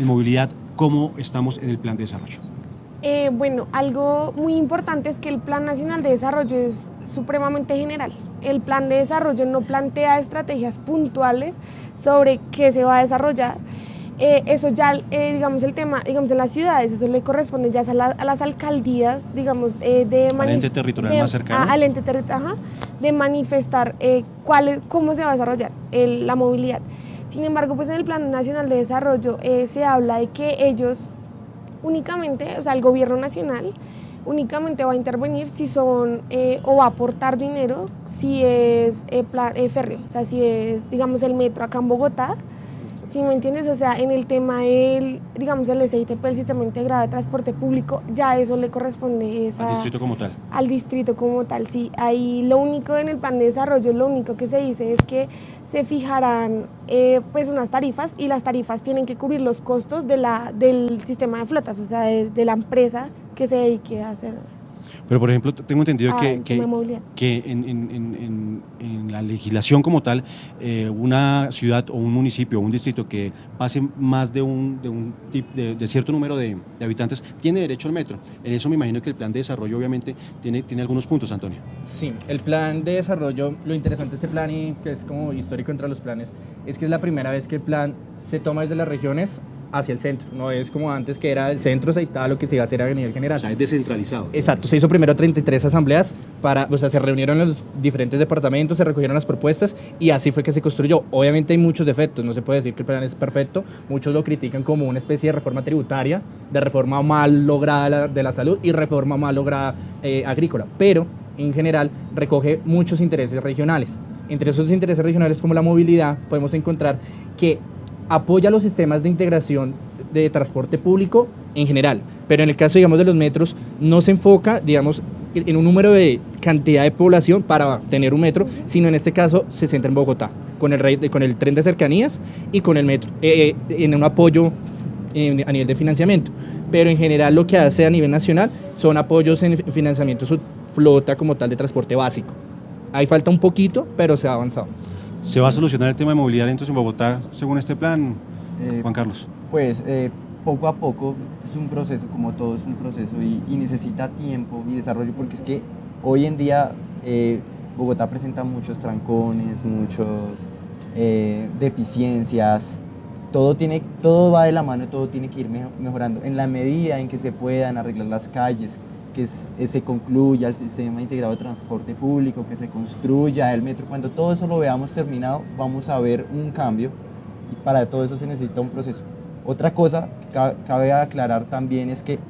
movilidad, ¿cómo estamos en el plan de desarrollo? Bueno, algo muy importante es que el Plan Nacional de Desarrollo es supremamente general. El plan de desarrollo no plantea estrategias puntuales sobre qué se va a desarrollar. Eso ya, digamos, el tema, digamos, en las ciudades, eso le corresponde ya a las alcaldías, digamos, Al ente territorial más cercano. Al ente territorial, de manifestar cómo se va a desarrollar la movilidad. Sin embargo, pues en el Plan Nacional de Desarrollo se habla de que ellos únicamente, o sea, el gobierno nacional únicamente va a intervenir si son, o va a aportar dinero si es férreo, o sea, si es, digamos, el metro acá en Bogotá, ¿sí me entiendes? O sea, en el tema del, digamos, el SITP, el Sistema Integrado de Transporte Público, ya eso le corresponde al distrito como tal. Al distrito como tal, sí. Ahí lo único en el plan de desarrollo, lo único que se dice es que se fijarán pues unas tarifas, y las tarifas tienen que cubrir los costos del sistema de flotas, o sea, de la empresa que se dedique a hacer. Pero, por ejemplo, tengo entendido que en la legislación como tal, una ciudad o un municipio o un distrito que pase más de cierto número de habitantes tiene derecho al metro. En eso me imagino que el plan de desarrollo obviamente tiene algunos puntos, Antonio. Sí, el plan de desarrollo, lo interesante de este plan, y que es como histórico entre los planes, es que es la primera vez que el plan se toma desde las regiones hacia el centro, no es como antes que era el centro, se dictaba lo que se iba a hacer a nivel general. O sea, es descentralizado. Exacto, se hizo primero 33 asambleas, o sea, se reunieron los diferentes departamentos, se recogieron las propuestas y así fue que se construyó. Obviamente hay muchos defectos, no se puede decir que el plan es perfecto, muchos lo critican como una especie de reforma tributaria, de reforma mal lograda de la salud y reforma mal lograda agrícola, pero en general recoge muchos intereses regionales. Entre esos intereses regionales como la movilidad podemos encontrar que apoya los sistemas de integración de transporte público en general, pero en el caso, digamos, de los metros, no se enfoca, digamos, en un número de cantidad de población para tener un metro, sino en este caso se centra en Bogotá, con el tren de cercanías y con el metro, en un apoyo a nivel de financiamiento. Pero en general lo que hace a nivel nacional son apoyos en financiamiento su flota como tal de transporte básico. Ahí falta un poquito, pero se ha avanzado. ¿Se va a solucionar el tema de movilidad entonces en Bogotá según este plan, Juan Carlos? Pues poco a poco es un proceso, como todo es un proceso y necesita tiempo y desarrollo, porque es que hoy en día Bogotá presenta muchos trancones, muchos deficiencias, todo va de la mano, todo tiene que ir mejorando en la medida en que se puedan arreglar las calles, que se concluya el sistema integrado de transporte público, que se construya el metro. Cuando todo eso lo veamos terminado, vamos a ver un cambio, y para todo eso se necesita un proceso. Otra cosa que cabe aclarar también es que,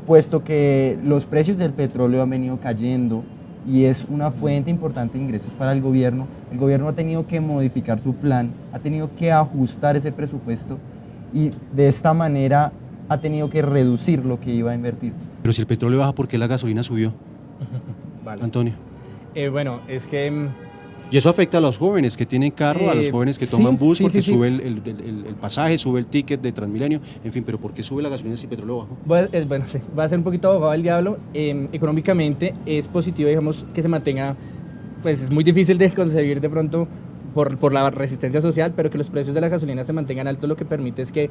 puesto que los precios del petróleo han venido cayendo y es una fuente importante de ingresos para el gobierno ha tenido que modificar su plan, ha tenido que ajustar ese presupuesto y de esta manera ha tenido que reducir lo que iba a invertir. Pero si el petróleo baja, ¿por qué la gasolina subió? Vale. Antonio. Bueno, es que... Y eso afecta a los jóvenes que tienen carro, a los jóvenes que toman bus, porque sube el pasaje, sube el ticket de Transmilenio, en fin, pero ¿por qué sube la gasolina si el petróleo bajó? Bueno, sí, va a ser un poquito abogado del diablo. Económicamente es positivo, digamos, que se mantenga, pues es muy difícil de concebir de pronto por la resistencia social, pero que los precios de la gasolina se mantengan altos, lo que permite es que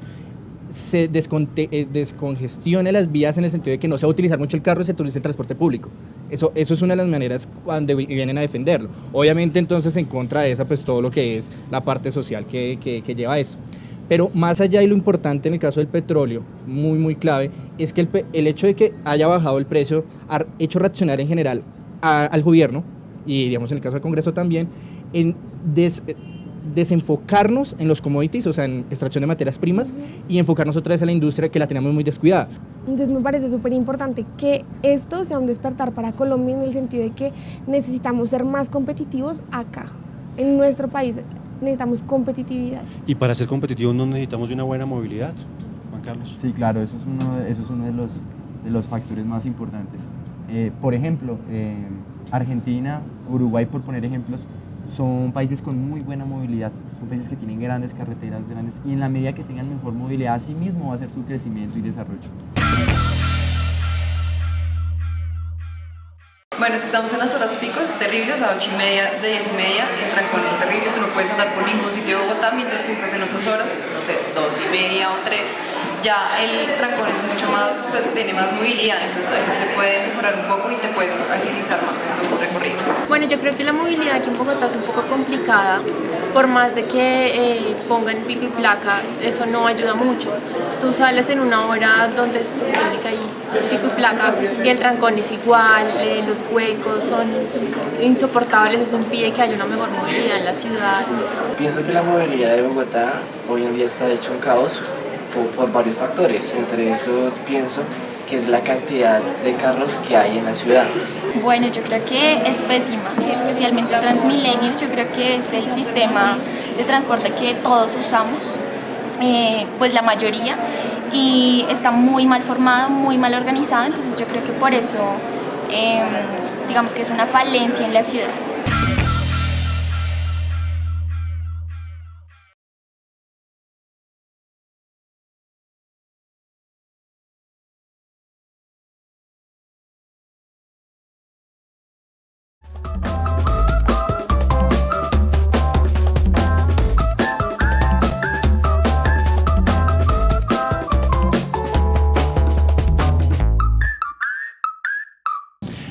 se descongestione las vías, en el sentido de que no se va a utilizar mucho el carro y se utilice el transporte público. Eso es una de las maneras cuando vienen a defenderlo. Obviamente entonces en contra de esa, pues todo lo que es la parte social que lleva a eso. Pero más allá, y lo importante en el caso del petróleo, muy clave, es que el hecho de que haya bajado el precio ha hecho reaccionar en general al gobierno, y digamos en el caso del Congreso también, en desenfocarnos en los commodities, o sea, en extracción de materias primas, y enfocarnos otra vez a la industria, que la tenemos muy descuidada. Entonces me parece súper importante que esto sea un despertar para Colombia, en el sentido de que necesitamos ser más competitivos acá, en nuestro país. Necesitamos competitividad. Y para ser competitivos no necesitamos de una buena movilidad, Juan Carlos. Sí, claro, eso es uno de los factores más importantes. Por ejemplo, Argentina, Uruguay, por poner ejemplos, son países con muy buena movilidad, son países que tienen grandes carreteras, y en la medida que tengan mejor movilidad, así mismo va a ser su crecimiento y desarrollo. Bueno, si estamos en las horas pico es terrible, o sea, 8:30, de 10:30, el trancón es terrible, tú no puedes andar por ningún sitio de Bogotá, mientras que si estás en otras horas, no sé, 2:30 o 3, ya el trancón es mucho más, pues tiene más movilidad, entonces a veces se puede mejorar un poco y te puedes agilizar más en tu recorrido. Bueno, yo creo que la movilidad aquí en Bogotá es un poco complicada, por más de que pongan pico y placa, eso no ayuda mucho. Tú sales en una hora donde se supone que hay pico y placa y el trancón es igual, los huecos son insoportables, eso impide que haya una mejor movilidad en la ciudad. Pienso que la movilidad de Bogotá hoy en día está hecho un caos por varios factores, entre esos pienso que es la cantidad de carros que hay en la ciudad. Bueno, yo creo que es pésima, que especialmente Transmilenio, yo creo que es el sistema de transporte que todos usamos, pues la mayoría, y está muy mal formado, muy mal organizado, entonces yo creo que por eso, digamos que es una falencia en la ciudad.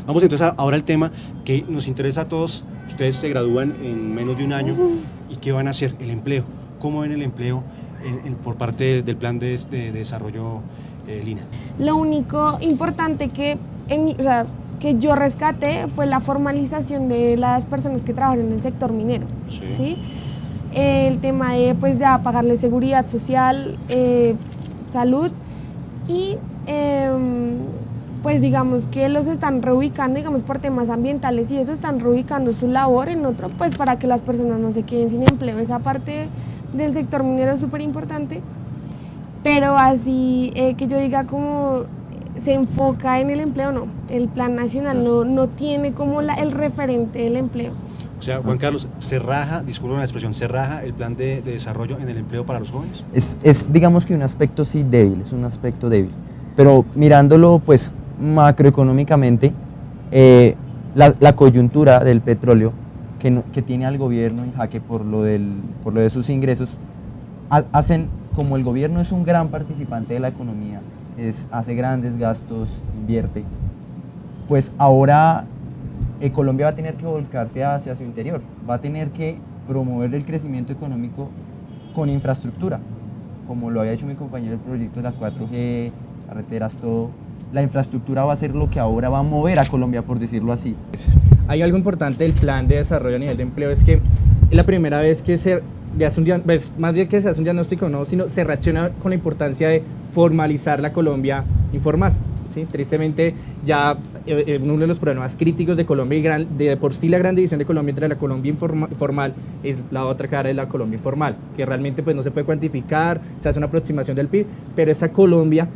Vamos entonces ahora al tema que nos interesa a todos. Ustedes se gradúan en menos de un año y ¿qué van a hacer? El empleo. ¿Cómo ven el empleo por parte del plan de desarrollo, Lina? Lo único importante que, que yo rescaté fue la formalización de las personas que trabajan en el sector minero. Sí. ¿Sí? El tema de pues, ya pagarle seguridad social, salud y pues digamos que los están reubicando, digamos por temas ambientales y eso, están reubicando su labor en otro, pues para que las personas no se queden sin empleo. Esa parte del sector minero es súper importante, pero así que yo diga como se enfoca en el empleo, no. El plan nacional no tiene como el referente del empleo. O sea, Juan Carlos, ¿se raja, disculpen la expresión, se raja el plan de desarrollo en el empleo para los jóvenes? Es digamos que un aspecto sí débil, es un aspecto débil, pero mirándolo pues macroeconómicamente, la coyuntura del petróleo que tiene al gobierno en jaque por lo de sus ingresos, hacen, como el gobierno es un gran participante de la economía, hace grandes gastos, invierte, pues ahora Colombia va a tener que volcarse hacia su interior, va a tener que promover el crecimiento económico con infraestructura, como lo había hecho mi compañero el proyecto de las 4G, carreteras, todo. La infraestructura va a ser lo que ahora va a mover a Colombia, por decirlo así. Hay algo importante del plan de desarrollo a nivel de empleo, es que es la primera vez que más bien que se hace un diagnóstico, no, sino se reacciona con la importancia de formalizar la Colombia informal. ¿Sí? Tristemente, ya uno de los problemas críticos de Colombia y de por sí la gran división de Colombia entre la Colombia formal es la otra cara de la Colombia informal, que realmente pues, no se puede cuantificar, se hace una aproximación del PIB, pero esa Colombia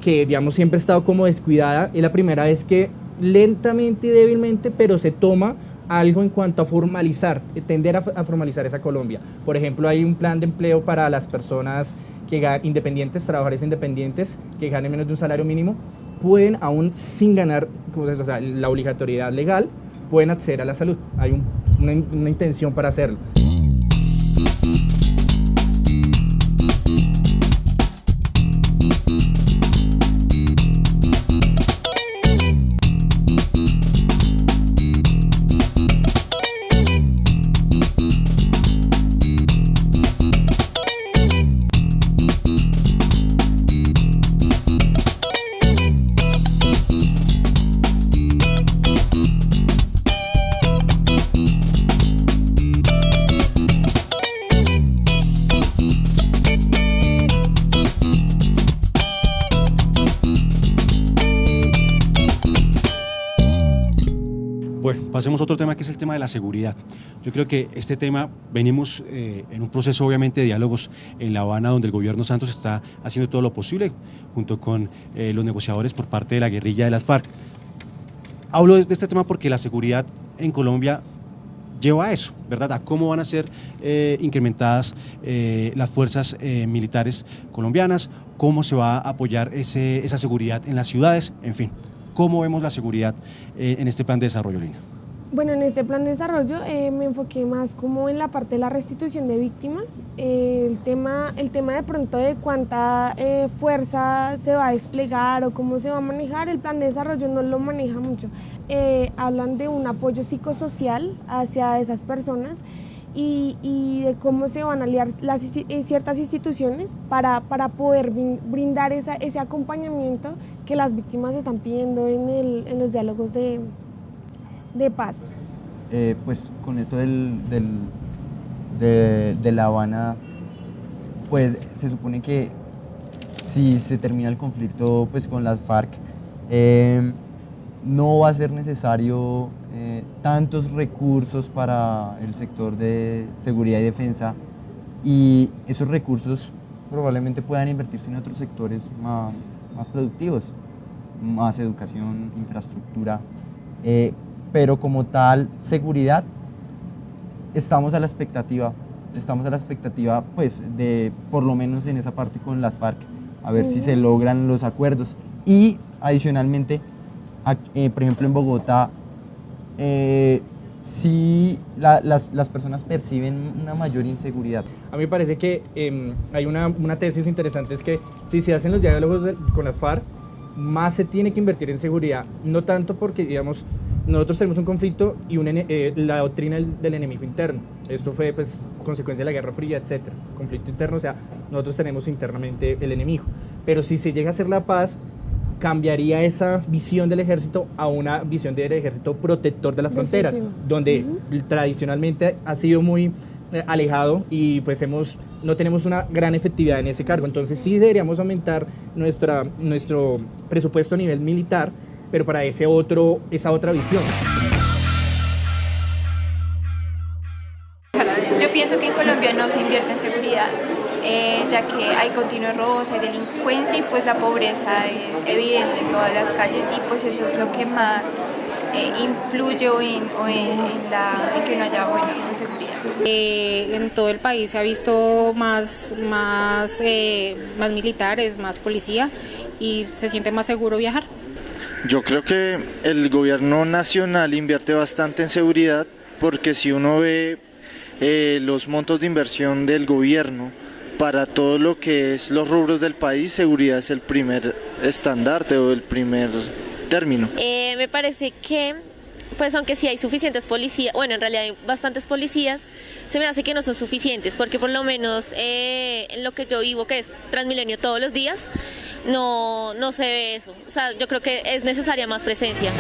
que digamos siempre ha estado como descuidada, es la primera vez que lentamente y débilmente, pero se toma algo en cuanto a formalizar, tender a formalizar esa Colombia. Por ejemplo, hay un plan de empleo para las personas independientes, trabajadores independientes que ganen menos de un salario mínimo, pueden aún sin ganar, o sea, la obligatoriedad legal, pueden acceder a la salud. Hay una intención para hacerlo. Bueno, pasemos a otro tema que es el tema de la seguridad. Yo creo que este tema venimos en un proceso obviamente de diálogos en La Habana donde el gobierno Santos está haciendo todo lo posible junto con los negociadores por parte de la guerrilla de las FARC. Hablo de este tema porque la seguridad en Colombia lleva a eso, ¿verdad? A cómo van a ser incrementadas las fuerzas militares colombianas, cómo se va a apoyar esa seguridad en las ciudades, en fin. ¿Cómo vemos la seguridad en este plan de desarrollo, Lina? Bueno, en este plan de desarrollo me enfoqué más como en la parte de la restitución de víctimas, el tema de pronto de cuánta fuerza se va a desplegar o cómo se va a manejar. El plan de desarrollo no lo maneja mucho. Hablan de un apoyo psicosocial hacia esas personas y de cómo se van a aliar ciertas instituciones para poder brindar ese acompañamiento que las víctimas están pidiendo en los diálogos de paz. Pues con esto de La Habana, pues se supone que si se termina el conflicto pues, con las FARC, no va a ser necesario tantos recursos para el sector de seguridad y defensa, y esos recursos probablemente puedan invertirse en otros sectores más productivos, más educación, infraestructura. Pero como tal, seguridad, estamos a la expectativa pues de, por lo menos en esa parte con las FARC, a ver si se logran los acuerdos. Y adicionalmente, por ejemplo en Bogotá, sí las personas perciben una mayor inseguridad. A mí me parece que hay una tesis interesante, es que si se hacen los diálogos con las FARC, más se tiene que invertir en seguridad, no tanto porque, digamos, nosotros tenemos un conflicto y la doctrina del enemigo interno. Esto fue pues consecuencia de la Guerra Fría, etc. Conflicto interno, o sea, nosotros tenemos internamente el enemigo. Pero si se llega a hacer la paz, cambiaría esa visión del ejército a una visión del ejército protector de las fronteras, donde tradicionalmente ha sido muy alejado y pues no tenemos una gran efectividad en ese cargo. Entonces sí deberíamos aumentar nuestro presupuesto a nivel militar, pero para esa otra visión. Yo pienso que en Colombia no se invierte en seguridad, ya que hay continuos robos, hay delincuencia y pues la pobreza es evidente en todas las calles, y pues eso es lo que más influye en que no haya buena seguridad. En todo el país se ha visto más militares, más policía, y se siente más seguro viajar. Yo creo que el gobierno nacional invierte bastante en seguridad, porque si uno ve los montos de inversión del gobierno para todo lo que es los rubros del país, seguridad es el primer estandarte o el primer término. Me parece que, pues aunque sí hay suficientes policías, bueno, en realidad hay bastantes policías, se me hace que no son suficientes, porque por lo menos en lo que yo vivo, que es Transmilenio todos los días, no se ve eso. O sea, yo creo que es necesaria más presencia.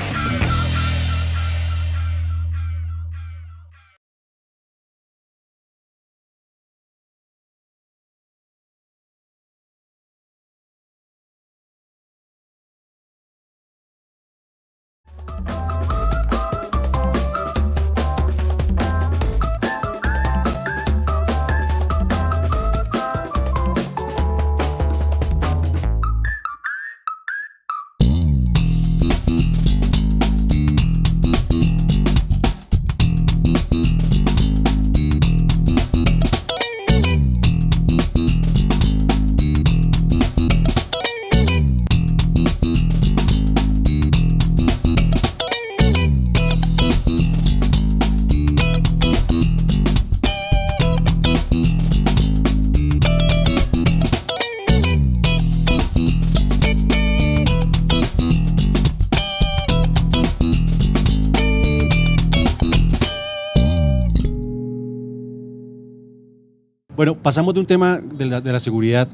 Bueno, pasamos de un tema de la seguridad,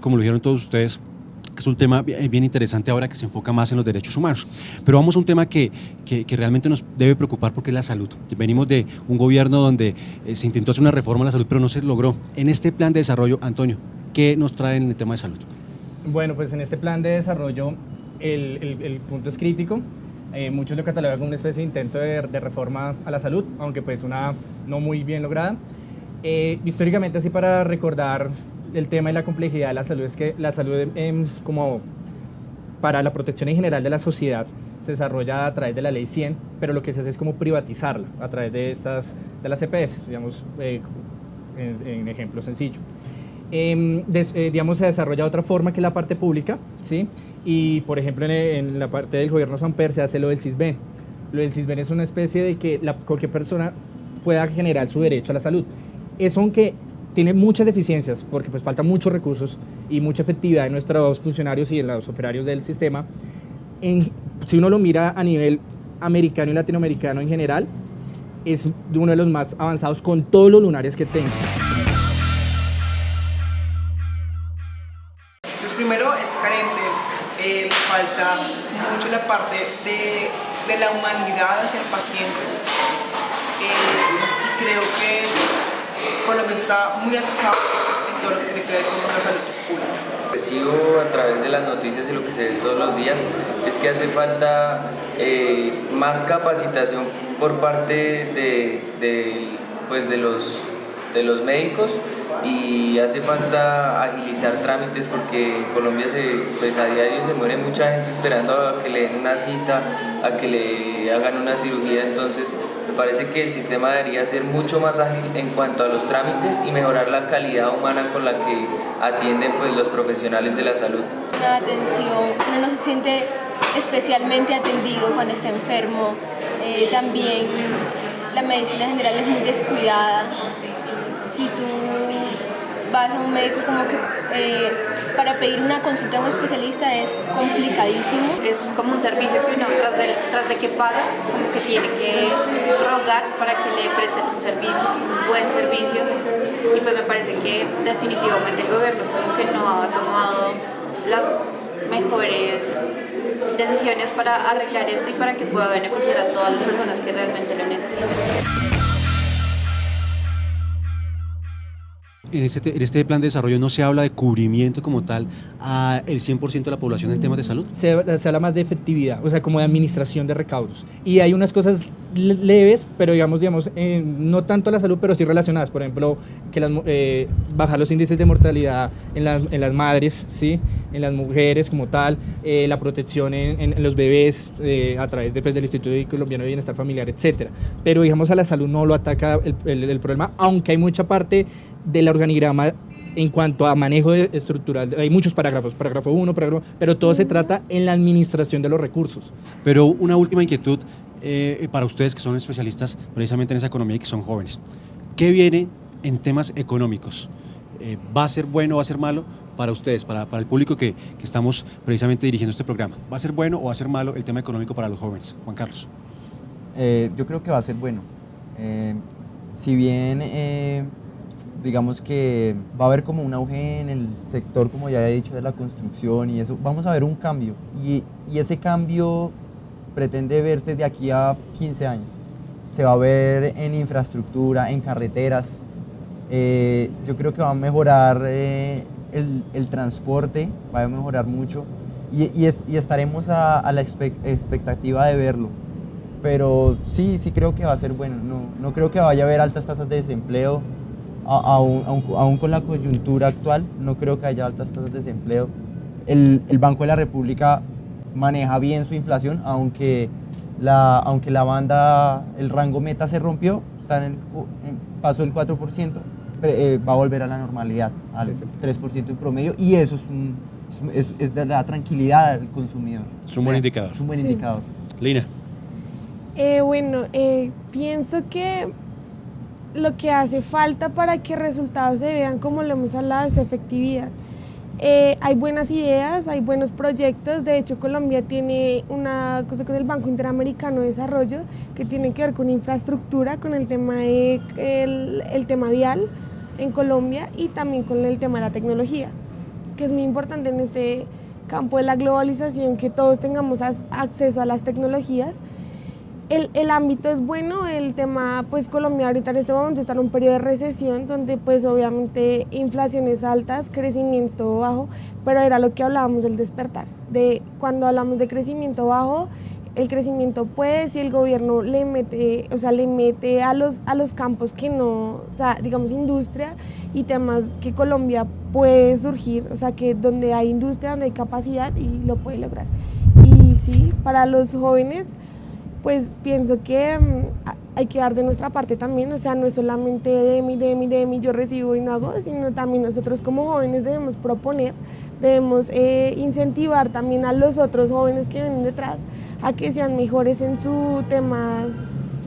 como lo dijeron todos ustedes, que es un tema bien interesante ahora, que se enfoca más en los derechos humanos. Pero vamos a un tema que realmente nos debe preocupar, porque es la salud. Venimos de un gobierno donde se intentó hacer una reforma a la salud, pero no se logró. En este plan de desarrollo, Antonio, ¿qué nos trae en el tema de salud? Bueno, pues en este plan de desarrollo el punto es crítico. Muchos lo catalogan como una especie de intento de reforma a la salud, aunque pues una no muy bien lograda. Históricamente, así para recordar el tema y la complejidad de la salud, es que la salud como para la protección en general de la sociedad se desarrolla a través de la ley 100, pero lo que se hace es como privatizarla a través de las EPS, digamos, en ejemplo sencillo. Digamos, se desarrolla de otra forma que la parte pública, ¿sí? y por ejemplo en la parte del gobierno Samper se hace lo del CISBEN. Lo del CISBEN es una especie de que cualquier persona pueda generar su derecho a la salud. Eso, aunque tiene muchas deficiencias, porque pues faltan muchos recursos y mucha efectividad en nuestros funcionarios y en los operarios del sistema, si uno lo mira a nivel americano y latinoamericano en general, es uno de los más avanzados con todos los lunares que tenga. Pues primero es carente, falta mucho la parte de la humanidad hacia el paciente. Y creo que Colombia está muy atrasado en todo lo que tiene que ver con la salud pública. Recibo a través de las noticias y lo que se ve todos los días es que hace falta más capacitación por parte de los médicos, y hace falta agilizar trámites porque en Colombia a diario se muere mucha gente esperando a que le den una cita, a que le hagan una cirugía. Entonces me parece que el sistema debería ser mucho más ágil en cuanto a los trámites y mejorar la calidad humana con la que atienden pues los profesionales de la salud. Una atención, uno no se siente especialmente atendido cuando está enfermo. También la medicina general es muy descuidada. Si tú vas a un médico como que para pedir una consulta a un especialista es complicadísimo. Es como un servicio que uno tras de que paga, como que tiene que rogar para que le presten un servicio, un buen servicio. Y pues me parece que definitivamente el gobierno como que no ha tomado las mejores decisiones para arreglar esto y para que pueda beneficiar a todas las personas que realmente lo necesitan. En este plan de desarrollo no se habla de cubrimiento como tal a el 100% de la población en temas de salud. Se habla más de efectividad, o sea, como de administración de recaudos. Y hay unas cosas leves, pero digamos no tanto a la salud, pero sí relacionadas. Por ejemplo, que bajar los índices de mortalidad en las madres, ¿sí? En las mujeres como tal, la protección en los bebés a través del Instituto Colombiano de Bienestar Familiar, etc. Pero digamos a la salud no lo ataca el problema, aunque hay mucha parte del organigrama en cuanto a manejo estructural. Hay muchos parágrafos, párrafo 1, pero todo se trata en la administración de los recursos. Pero una última inquietud para ustedes que son especialistas precisamente en esa economía y que son jóvenes. ¿Qué viene en temas económicos? ¿Va a ser bueno o va a ser malo para ustedes, para el público que estamos precisamente dirigiendo este programa? ¿Va a ser bueno o va a ser malo el tema económico para los jóvenes? Juan Carlos. Yo creo que va a ser bueno. Si bien digamos que va a haber como un auge en el sector, como ya he dicho, de la construcción y eso, vamos a ver un cambio y ese cambio pretende verse de aquí a 15 años. Se va a ver en infraestructura, en carreteras. Yo creo que va a mejorar el transporte, va a mejorar mucho y estaremos a la expectativa de verlo. Pero sí creo que va a ser bueno. No creo que vaya a haber altas tasas de desempleo. Aún con la coyuntura actual, no creo que haya altas tasas de desempleo. El Banco de la República maneja bien su inflación, aunque la banda, el rango meta se rompió, pasó el 4%, va a volver a la normalidad, al 3% en promedio, y eso es de la tranquilidad del consumidor. Es un buen indicador. Es un buen indicador. Lina. Pienso que lo que hace falta para que resultados se vean, como lo hemos hablado, es efectividad. Hay buenas ideas, hay buenos proyectos. De hecho, Colombia tiene una cosa con el Banco Interamericano de Desarrollo que tiene que ver con infraestructura, con el tema, el tema vial en Colombia y también con el tema de la tecnología, que es muy importante en este campo de la globalización, que todos tengamos acceso a las tecnologías. El ámbito es bueno, el tema, pues Colombia ahorita en este momento está en un periodo de recesión donde pues obviamente inflaciones altas, crecimiento bajo, pero era lo que hablábamos del despertar, de cuando hablamos de crecimiento bajo, el crecimiento puede, si el gobierno le mete a los campos que no, o sea, digamos industria y temas que Colombia puede surgir, o sea, que donde hay industria, donde hay capacidad y lo puede lograr. Y sí, para los jóvenes, pues pienso que hay que dar de nuestra parte también, o sea, no es solamente de mí, yo recibo y no hago, sino también nosotros como jóvenes debemos proponer, debemos incentivar también a los otros jóvenes que vienen detrás a que sean mejores en su tema,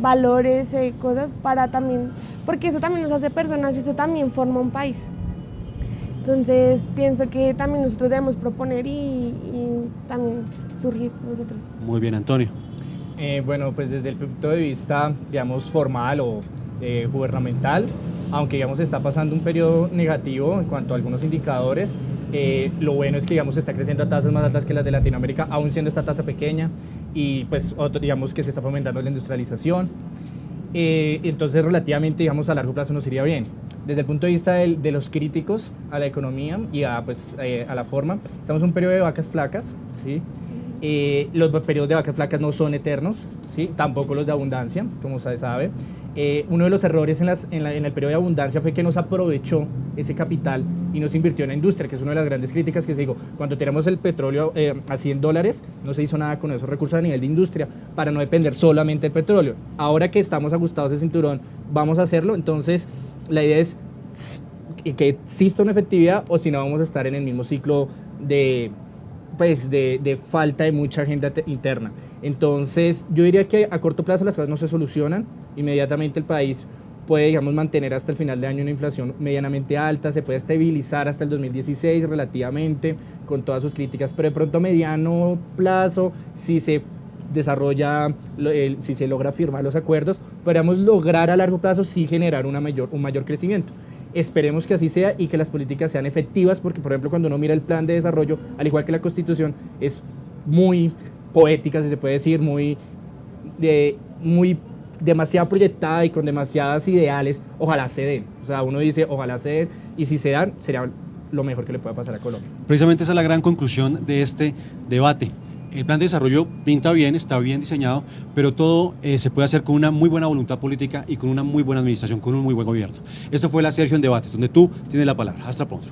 valores, cosas, para también, porque eso también nos hace personas y eso también forma un país. Entonces pienso que también nosotros debemos proponer y también surgir nosotros. Muy bien, Antonio. Bueno, pues desde el punto de vista, digamos, formal o gubernamental, aunque, digamos, está pasando un periodo negativo en cuanto a algunos indicadores, lo bueno es que, digamos, está creciendo a tasas más altas que las de Latinoamérica, aún siendo esta tasa pequeña, y pues, digamos, que se está fomentando la industrialización. Entonces, relativamente, digamos, a largo plazo nos iría bien. Desde el punto de vista de los críticos a la economía y a la forma, estamos en un periodo de vacas flacas, ¿sí? Los periodos de vacas flacas no son eternos, ¿sí? Tampoco los de abundancia, como se sabe. Uno de los errores en el periodo de abundancia fue que no se aprovechó ese capital y no se invirtió en la industria, que es una de las grandes críticas que se digo. Cuando tenemos el petróleo a $100, no se hizo nada con esos recursos a nivel de industria para no depender solamente del petróleo. Ahora que estamos ajustados de cinturón, vamos a hacerlo. Entonces, la idea es que exista una efectividad, o si no vamos a estar en el mismo ciclo de falta de mucha agenda interna. Entonces, yo diría que a corto plazo las cosas no se solucionan. Inmediatamente el país puede, digamos, mantener hasta el final de año una inflación medianamente alta, se puede estabilizar hasta el 2016 relativamente, con todas sus críticas, pero de pronto a mediano plazo, si se desarrolla, si se logra firmar los acuerdos, podríamos lograr a largo plazo sí generar un mayor crecimiento. Esperemos que así sea y que las políticas sean efectivas, porque, por ejemplo, cuando uno mira el plan de desarrollo, al igual que la Constitución, es muy poética, si se puede decir, muy demasiado proyectada y con demasiadas ideales. Ojalá se den. O sea, uno dice, ojalá se den, y si se dan, sería lo mejor que le pueda pasar a Colombia. Precisamente esa es la gran conclusión de este debate. El plan de desarrollo pinta bien, está bien diseñado, pero todo se puede hacer con una muy buena voluntad política y con una muy buena administración, con un muy buen gobierno. Esto fue la Sergio en Debates, donde tú tienes la palabra. Hasta pronto.